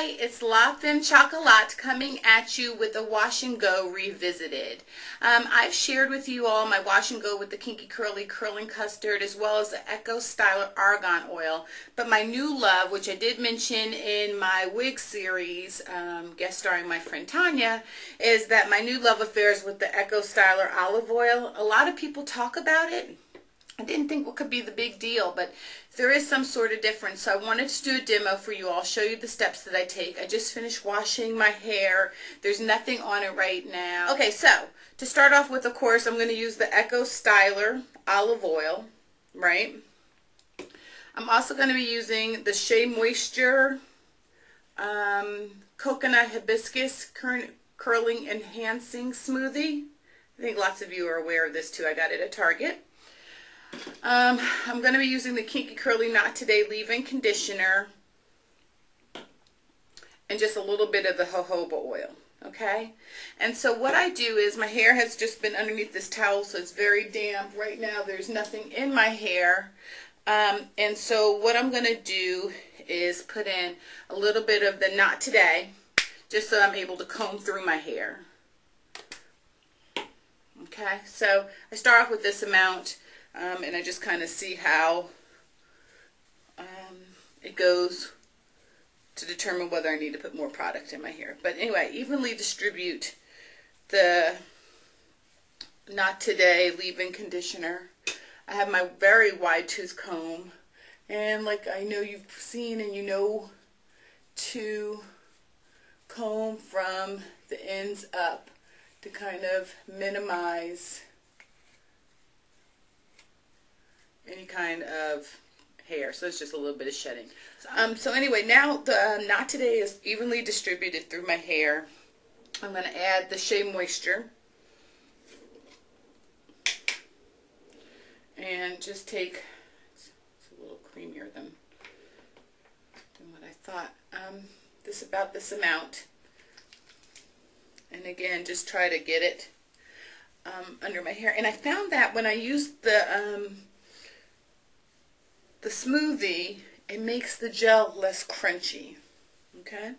Hi, it's La Femme Chocolat coming at you with the Wash and Go Revisited. I've shared with you all my Wash and Go with the Kinky Curly Curling Custard as well as the Eco Styler Argan Oil. But my new love, which I did mention in my wig series, guest starring my friend Tanya, is that my new love affair is with the Eco Styler Olive Oil. A lot of people talk about it. I didn't think what could be the big deal, but there is some sort of difference. So I wanted to do a demo for you all, show you the steps that I take. I just finished washing my hair. There's nothing on it right now. Okay, so to start off with, of course, I'm going to use the Eco Styler Olive Oil, right? I'm also going to be using the Shea Moisture Coconut Hibiscus Curling Enhancing Smoothie. I think lots of you are aware of this too. I got it at Target. I'm going to be using the Kinky Curly Not Today Leave-In Conditioner and just a little bit of the jojoba oil, okay? And so what I do is my hair has just been underneath this towel, so it's very damp. Right now there's nothing in my hair. And so what I'm going to do is put in a little bit of the Not Today, just so I'm able to comb through my hair. Okay, so I start off with this amount. And I just kind of see how it goes to determine whether I need to put more product in my hair. But anyway, evenly distribute the Not Today leave-in conditioner. I have my very wide tooth comb, and like I know you've seen and you know to comb from the ends up to kind of minimize any kind of hair. So it's just a little bit of shedding. So anyway, now the Not Today is evenly distributed through my hair. I'm going to add the Shea Moisture and just take, it's a little creamier than what I thought. About this amount, and again just try to get it under my hair. And I found that when I used the smoothie, it makes the gel less crunchy. Okay,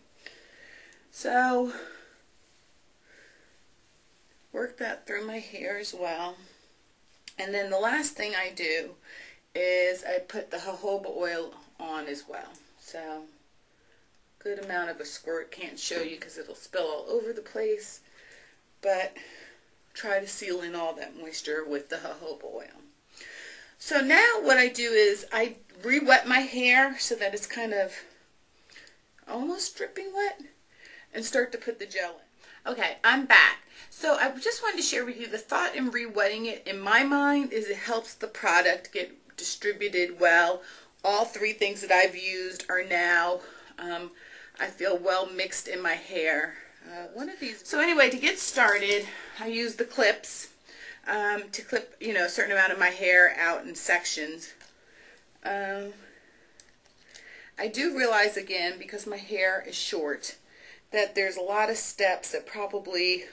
so work that through my hair as well. And then the last thing I do is I put the jojoba oil on as well. So good amount of a squirt. Can't show you because it'll spill all over the place, but try to seal in all that moisture with the jojoba oil. So now what I do is I re-wet my hair so that it's kind of almost dripping wet and start to put the gel in. Okay, I'm back. So I just wanted to share with you the thought in re-wetting it in my mind is it helps the product get distributed well. All three things that I've used are now, I feel, well mixed in my hair. One of these. So anyway, to get started, I use the clips. To clip, a certain amount of my hair out in sections. I do realize, again, because my hair is short, that there's a lot of steps that probably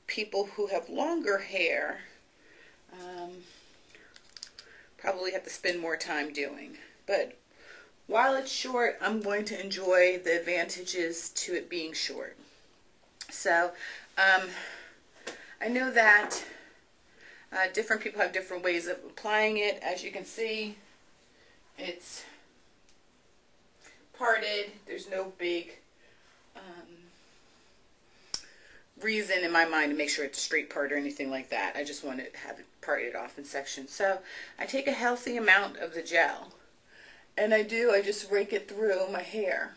people who have longer hair probably have to spend more time doing. But while it's short, I'm going to enjoy the advantages to it being short. So I know that different people have different ways of applying it. As you can see, it's parted. There's no big reason in my mind to make sure it's a straight part or anything like that. I just want to have it parted off in sections. So I take a healthy amount of the gel, and I just rake it through my hair.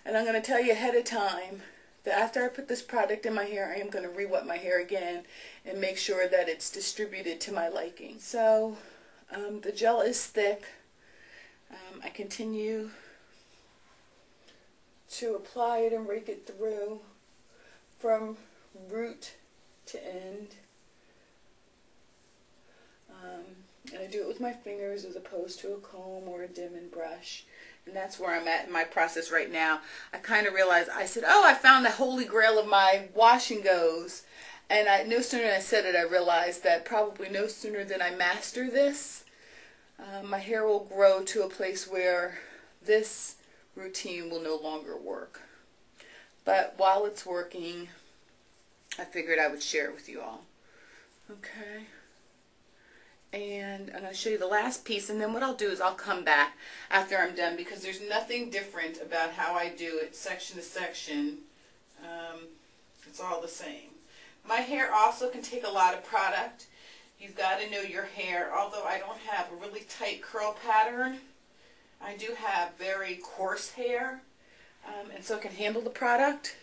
And I'm going to tell you ahead of time that after I put this product in my hair, I am going to re-wet my hair again and make sure that it's distributed to my liking. So the gel is thick. I continue to apply it and rake it through from root to end. And I do it with my fingers as opposed to a comb or a Denman brush. And that's where I'm at in my process right now. I kind of realized, I said, oh, I found the holy grail of my wash and goes. And no sooner than I said it, I realized that probably no sooner than I master this, my hair will grow to a place where this routine will no longer work. But while it's working, I figured I would share it with you all. Okay. And I'm going to show you the last piece, and then what I'll do is I'll come back after I'm done, because there's nothing different about how I do it section to section. It's all the same. My hair also can take a lot of product. You've got to know your hair. Although I don't have a really tight curl pattern, I do have very coarse hair, and so it can handle the product.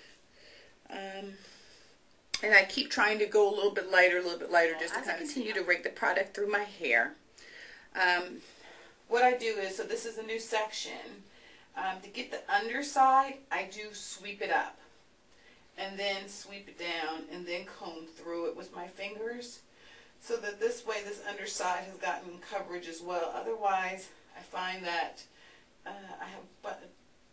And I keep trying to go a little bit lighter, just to kind of continue to rake the product through my hair. What I do is, so this is a new section. To get the underside, I do sweep it up, and then sweep it down, and then comb through it with my fingers, so that this way this underside has gotten coverage as well. Otherwise, I find that I have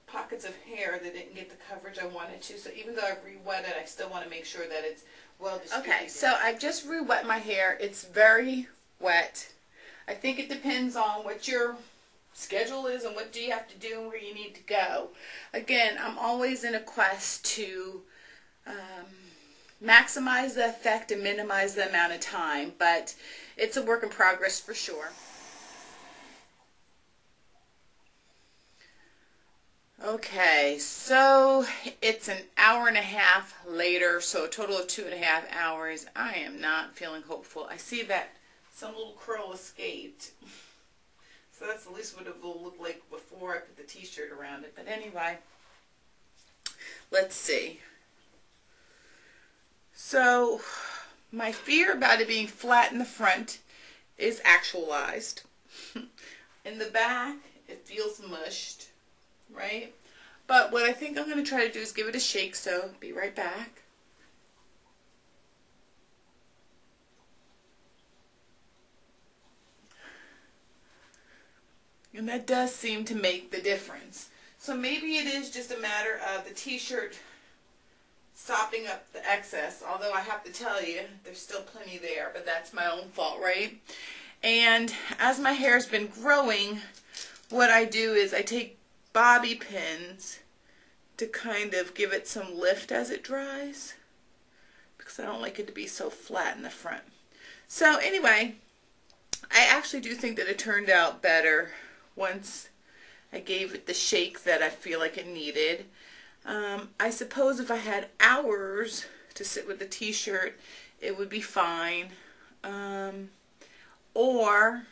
pockets of hair that didn't get the coverage I wanted to. So even though I've re-wet it, I still want to make sure that it's well distributed. Okay, so I've just re-wet my hair. It's very wet. I think it depends on what your schedule is and what do you have to do and where you need to go. Again, I'm always in a quest to maximize the effect and minimize the amount of time, but it's a work in progress for sure. Okay, so it's an hour and a half later, so a total of 2.5 hours. I am not feeling hopeful. I see that some little curl escaped. So that's at least what it will look like before I put the t-shirt around it. But anyway, let's see. So my fear about it being flat in the front is actualized. In the back, it feels mushed. Right? But what I think I'm going to try to do is give it a shake, so be right back. And that does seem to make the difference. So maybe it is just a matter of the t-shirt sopping up the excess, although I have to tell you, there's still plenty there, but that's my own fault, right? And as my hair's been growing, what I do is I take bobby pins to kind of give it some lift as it dries, because I don't like it to be so flat in the front. So anyway, I actually do think that it turned out better once I gave it the shake that I feel like it needed. I suppose if I had hours to sit with the t-shirt, it would be fine. Or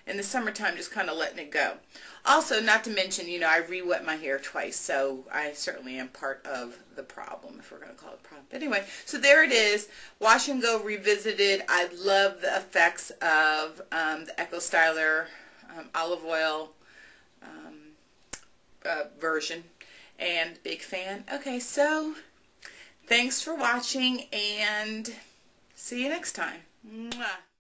in the summertime, just kind of letting it go. Also, not to mention, you know, I re-wet my hair twice, so I certainly am part of the problem, if we're going to call it a problem. But anyway, so there it is, Wash and Go Revisited. I love the effects of the Eco Styler olive oil version, and big fan. Okay, so thanks for watching, and see you next time. Mwah.